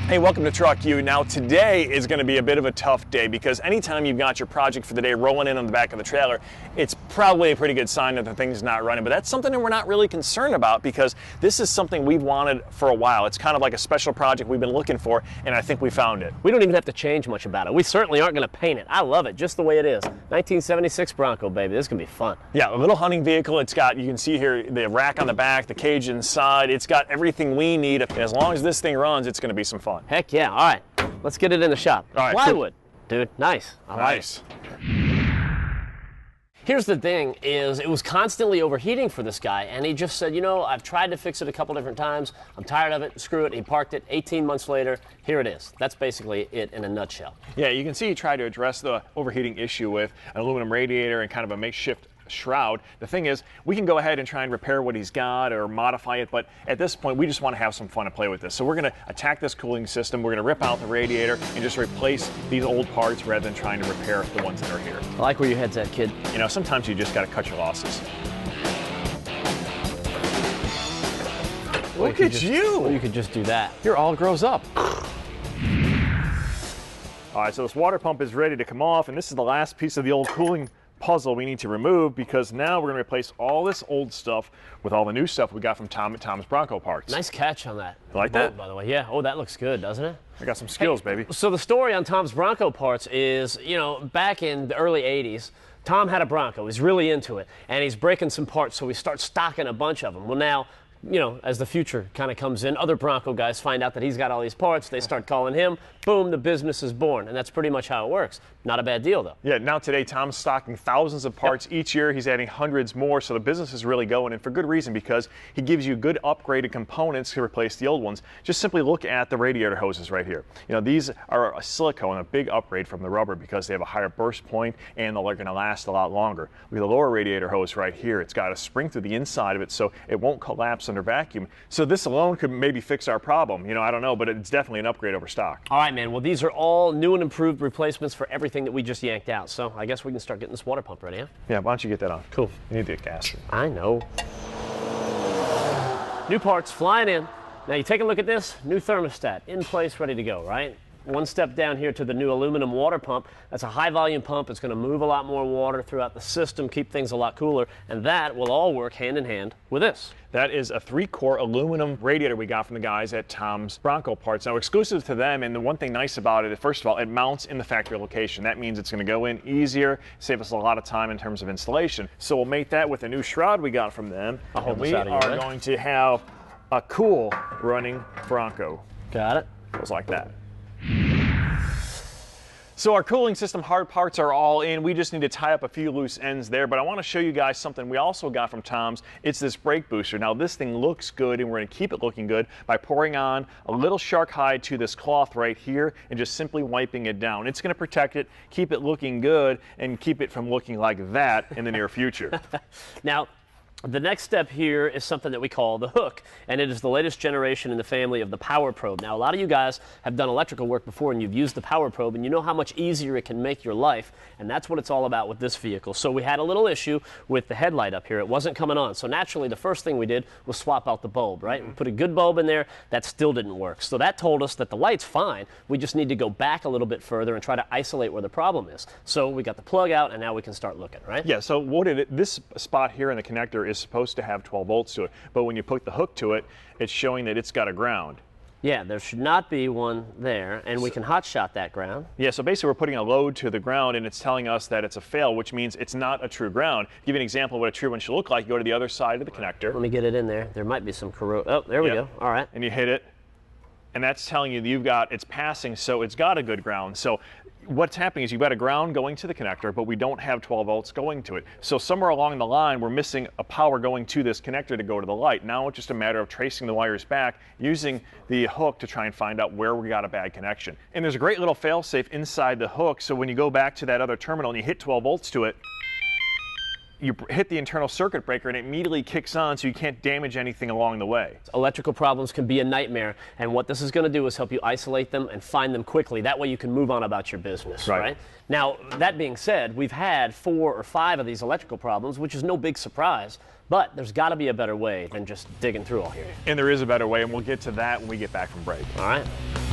Hey, welcome to TruckU. Now today is going to be a bit of a tough day because anytime you've got your project for the day rolling in on the back of the trailer, it's probably a pretty good sign that the thing's not running. But that's something that we're not really concerned about because this is something we've wanted for a while. It's kind of like a special project we've been looking for, and I think we found it. We don't even have to change much about it. We certainly aren't going to paint it. I love it just the way it is. 1976 Bronco, baby. This is going to be fun. Yeah, a little hunting vehicle. It's got, you can see here, the rack on the back, the cage inside. It's got everything we need. As long as this thing runs, it's going to be some fun. Heck yeah. All right. Let's get it in the shop. All right. Plywood. Dude, nice. Nice. Here's the thing is it was constantly overheating for this guy, and he just said, you know, I've tried to fix it a couple different times. I'm tired of it. Screw it. He parked it. 18 months later, here it is. That's basically it in a nutshell. Yeah, you can see he tried to address the overheating issue with an aluminum radiator and kind of a makeshift shroud. The thing is, we can go ahead and try and repair what he's got or modify it, but at this point, we just want to have some fun and play with this. So we're going to attack this cooling system. We're going to rip out the radiator and just replace these old parts rather than trying to repair the ones that are here. I like where your head's at, kid. You know, sometimes you just got to cut your losses. Look at you! Well, you could just do that. You're all grows up. All right, so this water pump is ready to come off, and this is the last piece of the old cooling puzzle we need to remove because now we're going to replace all this old stuff with all the new stuff we got from Tom at Tom's Bronco Parts. Nice catch on that. You like that? By the way, yeah. Oh, that looks good, doesn't it? I got some skills, baby. So the story on Tom's Bronco Parts is, you know, back in the early 80s, Tom had a Bronco. He's really into it, and he's breaking some parts, so we start stocking a bunch of them. Well, now, you know, as the future kind of comes in, other Bronco guys find out that he's got all these parts. They start calling him. Boom, the business is born. And that's pretty much how it works. Not a bad deal, though. Yeah, now today, Tom's stocking thousands of parts each year. He's adding hundreds more, so the business is really going, and for good reason, because he gives you good upgraded components to replace the old ones. Just simply look at the radiator hoses right here. You know, these are a silicone, a big upgrade from the rubber because they have a higher burst point and they're going to last a lot longer. With the lower radiator hose right here, it's got a spring through the inside of it so it won't collapse under vacuum. So this alone could maybe fix our problem. You know, I don't know, but it's definitely an upgrade over stock. All right, man. Well, these are all new and improved replacements for everything that we just yanked out. So I guess we can start getting this water pump ready, huh? Yeah, why don't you get that on? Cool. You need the gas. I know. New parts flying in. Now you take a look at this. New thermostat in place, ready to go, right? One step down here to the new aluminum water pump. That's a high volume pump. It's going to move a lot more water throughout the system, keep things a lot cooler, and that will all work hand in hand with this. That is a 3-core aluminum radiator we got from the guys at Tom's Bronco Parts. Now, exclusive to them, and the one thing nice about it, first of all, it mounts in the factory location. That means it's going to go in easier, save us a lot of time in terms of installation. So we'll make that with a new shroud we got from them. And we are going to have a cool running Bronco. Got it. Goes like that. So our cooling system hard parts are all in. We just need to tie up a few loose ends there, but I want to show you guys something we also got from Tom's. It's this brake booster. Now this thing looks good, and we're going to keep it looking good by pouring on a little shark hide to this cloth right here and just simply wiping it down. It's going to protect it, keep it looking good, and keep it from looking like that in the near future. Now, the next step here is something that we call the hook, and it is the latest generation in the family of the power probe. Now, a lot of you guys have done electrical work before, and you've used the power probe, and you know how much easier it can make your life, and that's what it's all about with this vehicle. So we had a little issue with the headlight up here. It wasn't coming on, so naturally the first thing we did was swap out the bulb, right? We put a good bulb in there. That still didn't work. So that told us that the light's fine. We just need to go back a little bit further and try to isolate where the problem is. So we got the plug out, and now we can start looking, right? Yeah, so this spot here in the connector is supposed to have 12 volts to it, but when you put the hook to it, it's showing that it's got a ground. Yeah, there should not be one there, and we can hot shot that ground. Yeah, so basically we're putting a load to the ground, and it's telling us that it's a fail, which means it's not a true ground. Give you an example of what a true one should look like. You go to the other side of the connector. Let me get it in there. There might be some corrosion. Oh, there we go. All right. And you hit it, and that's telling you that it's passing, so it's got a good ground. So what's happening is you've got a ground going to the connector, but we don't have 12 volts going to it. So somewhere along the line, we're missing a power going to this connector to go to the light. Now it's just a matter of tracing the wires back, using the hook to try and find out where we got a bad connection. And there's a great little fail-safe inside the hook, so when you go back to that other terminal and you hit 12 volts to it, you hit the internal circuit breaker and it immediately kicks on, so you can't damage anything along the way. Electrical problems can be a nightmare, and what this is going to do is help you isolate them and find them quickly. That way you can move on about your business, right? Now, that being said, we've had 4 or 5 of these electrical problems, which is no big surprise, But there's got to be a better way than just digging through all here. And there is a better way, and we'll get to that when we get back from break. All right.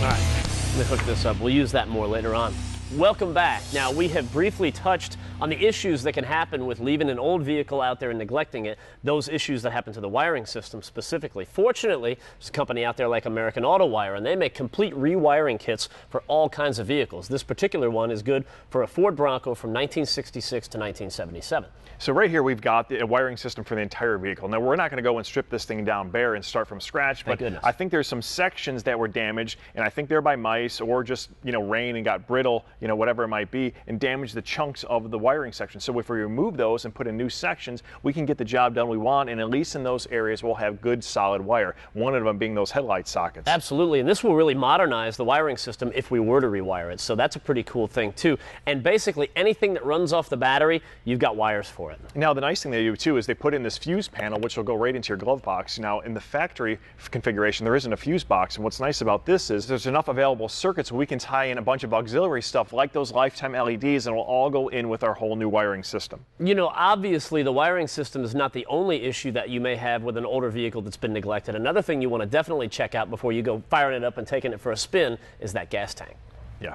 Let me hook this up. We'll use that more later on. Welcome back. Now, we have briefly touched on the issues that can happen with leaving an old vehicle out there and neglecting it, those issues that happen to the wiring system specifically. Fortunately, there's a company out there like American Auto Wire, and they make complete rewiring kits for all kinds of vehicles. This particular one is good for a Ford Bronco from 1966 to 1977. So right here we've got the wiring system for the entire vehicle. Now we're not going to go and strip this thing down bare and start from scratch, but I think there's some sections that were damaged, and I think they're by mice or just, you know, rain and got brittle, you know, whatever it might be, and damaged the chunks of the wiring section. So if we remove those and put in new sections, we can get the job done we want, and at least in those areas we'll have good solid wire. One of them being those headlight sockets. Absolutely, and this will really modernize the wiring system if we were to rewire it. So that's a pretty cool thing too. And basically anything that runs off the battery, you've got wires for it. Now the nice thing they do too is they put in this fuse panel, which will go right into your glove box. Now in the factory configuration there isn't a fuse box, and what's nice about this is there's enough available circuits where we can tie in a bunch of auxiliary stuff like those lifetime LEDs, and it'll all go in with our whole new wiring system. You know, obviously the wiring system is not the only issue that you may have with an older vehicle that's been neglected. Another thing you want to definitely check out before you go firing it up and taking it for a spin is that gas tank. Yeah.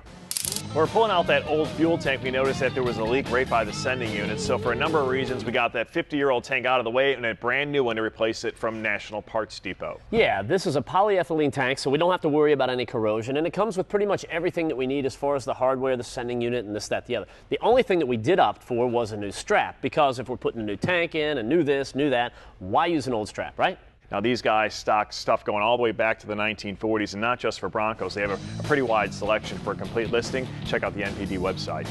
We're pulling out that old fuel tank. We noticed that there was a leak right by the sending unit. So for a number of reasons, we got that 50-year-old tank out of the way and a brand new one to replace it from National Parts Depot. Yeah, this is a polyethylene tank, so we don't have to worry about any corrosion. And it comes with pretty much everything that we need as far as the hardware, the sending unit, and this, that, the other. The only thing that we did opt for was a new strap, because if we're putting a new tank in, a new this, new that, why use an old strap, right? Now these guys stock stuff going all the way back to the 1940s, and not just for Broncos. They have a pretty wide selection. For a complete listing, check out the NPD website.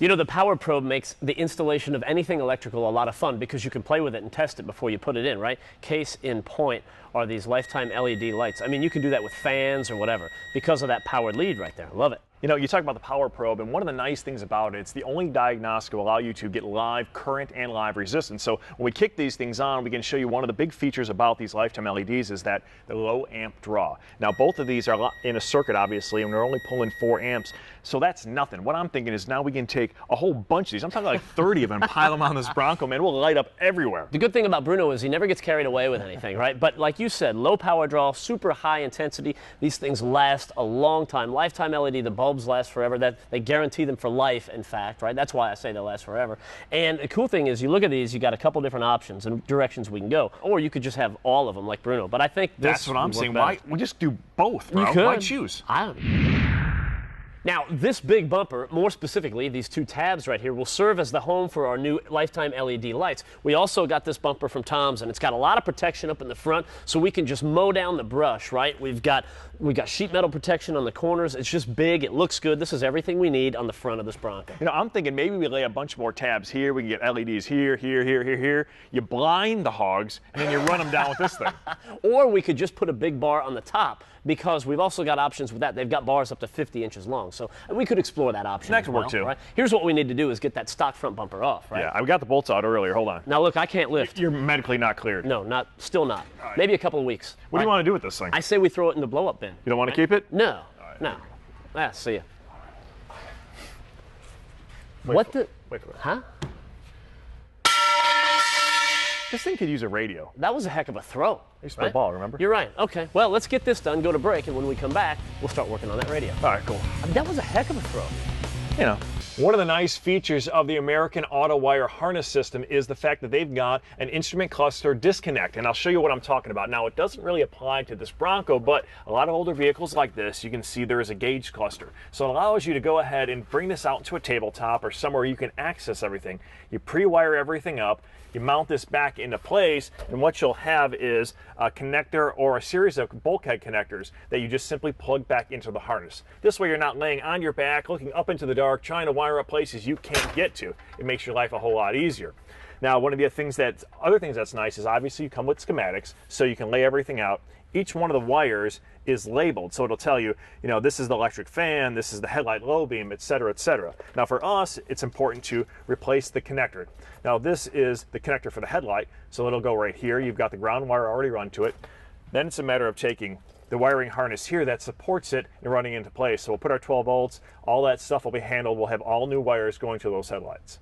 You know, the Power Probe makes the installation of anything electrical a lot of fun because you can play with it and test it before you put it in, right? Case in point are these lifetime LED lights. I mean, you can do that with fans or whatever because of that powered lead right there. Love it. You know, you talk about the Power Probe, and one of the nice things about it, it's the only diagnostic will allow you to get live current and live resistance. So when we kick these things on, we can show you one of the big features about these lifetime LEDs is that the low amp draw. Now both of these are in a circuit, obviously, and they're only pulling 4 amps. So that's nothing. What I'm thinking is now we can take a whole bunch of these. I'm talking like 30 of them and pile them on this Bronco, man. We'll light up everywhere. The good thing about Bruno is he never gets carried away with anything, right? But like you said, low power draw, super high intensity. These things last a long time. Lifetime LED, the bulbs last forever. They guarantee them for life, in fact, right? That's why I say they last forever. And the cool thing is you look at these, you got a couple different options and directions we can go. Or you could just have all of them like Bruno. But I think that's what I'm saying. Why we just do both, bro? You could. Why choose? I don't. Now, this big bumper, more specifically, these 2 tabs right here, will serve as the home for our new lifetime LED lights. We also got this bumper from Tom's, and it's got a lot of protection up in the front, so we can just mow down the brush, right? We've got sheet metal protection on the corners. It's just big. It looks good. This is everything we need on the front of this Bronco. You know, I'm thinking maybe we lay a bunch more tabs here. We can get LEDs here, here, here, here, here. You blind the hogs, and then you run them down with this thing. Or we could just put a big bar on the top, because we've also got options with that. They've got bars up to 50 inches long, so we could explore that option. That could work too. Right? Here's what we need to do is get that stock front bumper off, right? Yeah, I got the bolts out earlier. Hold on. Now look, I can't lift. You're medically not cleared. No, still not. Right. Maybe a couple of weeks. What do you want to do with this thing? I say we throw it in the blow-up bin. You don't want to keep it? No, no. See ya. What the? Wait for it. Huh? This thing could use a radio. That was a heck of a throw. They used to play ball, remember? You're right. Okay. Well, let's get this done, go to break, and when we come back, we'll start working on that radio. All right, cool. That was a heck of a throw. You know, one of the nice features of the American Auto Wire harness system is the fact that they've got an instrument cluster disconnect, and I'll show you what I'm talking about. Now, it doesn't really apply to this Bronco, but a lot of older vehicles like this, you can see there is a gauge cluster. So it allows you to go ahead and bring this out into a tabletop or somewhere you can access everything. You pre-wire everything up, you mount this back into place, and what you'll have is a connector or a series of bulkhead connectors that you just simply plug back into the harness. This way you're not laying on your back, looking up into the dark, trying to wire up places you can't get to. It makes your life a whole lot easier. Now, one of the other things that's nice is obviously you come with schematics, so you can lay everything out. Each one of the wires is labeled, so it'll tell you, you know, this is the electric fan, this is the headlight low beam, etc., etc. Now for us, it's important to replace the connector. Now this is the connector for the headlight, so it'll go right here. You've got the ground wire already run to it. Then it's a matter of taking the wiring harness here that supports it and running into place. So we'll put our 12 volts, all that stuff will be handled. We'll have all new wires going to those headlights.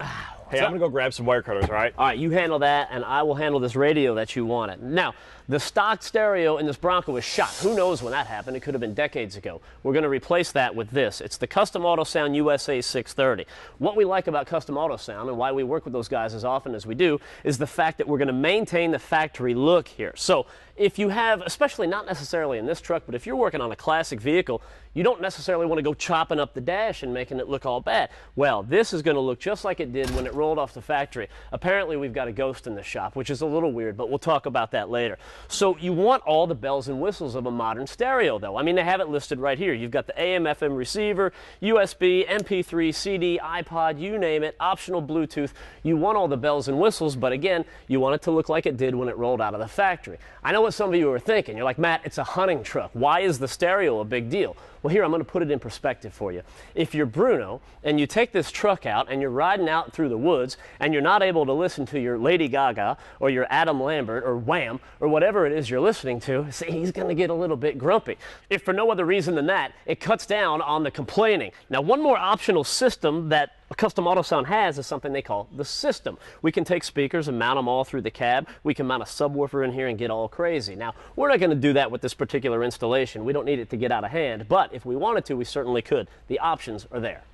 Ow. Hey, I'm going to go grab some wire cutters, all right? All right, you handle that, and I will handle this radio that you wanted. Now, the stock stereo in this Bronco was shot. Who knows when that happened? It could have been decades ago. We're going to replace that with this. It's the Custom Auto Sound USA 630. What we like about Custom Auto Sound, and why we work with those guys as often as we do, is the fact that we're going to maintain the factory look here. So if you have, especially not necessarily in this truck, but if you're working on a classic vehicle, you don't necessarily want to go chopping up the dash and making it look all bad. Well, this is going to look just like it did when it rolled off the factory. Apparently, we've got a ghost in the shop, which is a little weird, but we'll talk about that later. So you want all the bells and whistles of a modern stereo, though. I mean, they have it listed right here. You've got the AM/FM receiver, USB, MP3, CD, iPod, you name it, optional Bluetooth. You want all the bells and whistles, but again, you want it to look like it did when it rolled out of the factory. I know what some of you are thinking. You're like, Matt, it's a hunting truck. Why is the stereo a big deal? Well, here, I'm going to put it in perspective for you. If you're Bruno and you take this truck out and you're riding out through the woods and you're not able to listen to your Lady Gaga or your Adam Lambert or Wham or whatever it is you're listening to, see, he's going to get a little bit grumpy. If for no other reason than that, it cuts down on the complaining. Now, one more optional system that a Custom Auto Sound has is something they call the system. We can take speakers and mount them all through the cab. We can mount a subwoofer in here and get all crazy. Now, we're not going to do that with this particular installation. We don't need it to get out of hand, but if we wanted to, we certainly could. The options are there.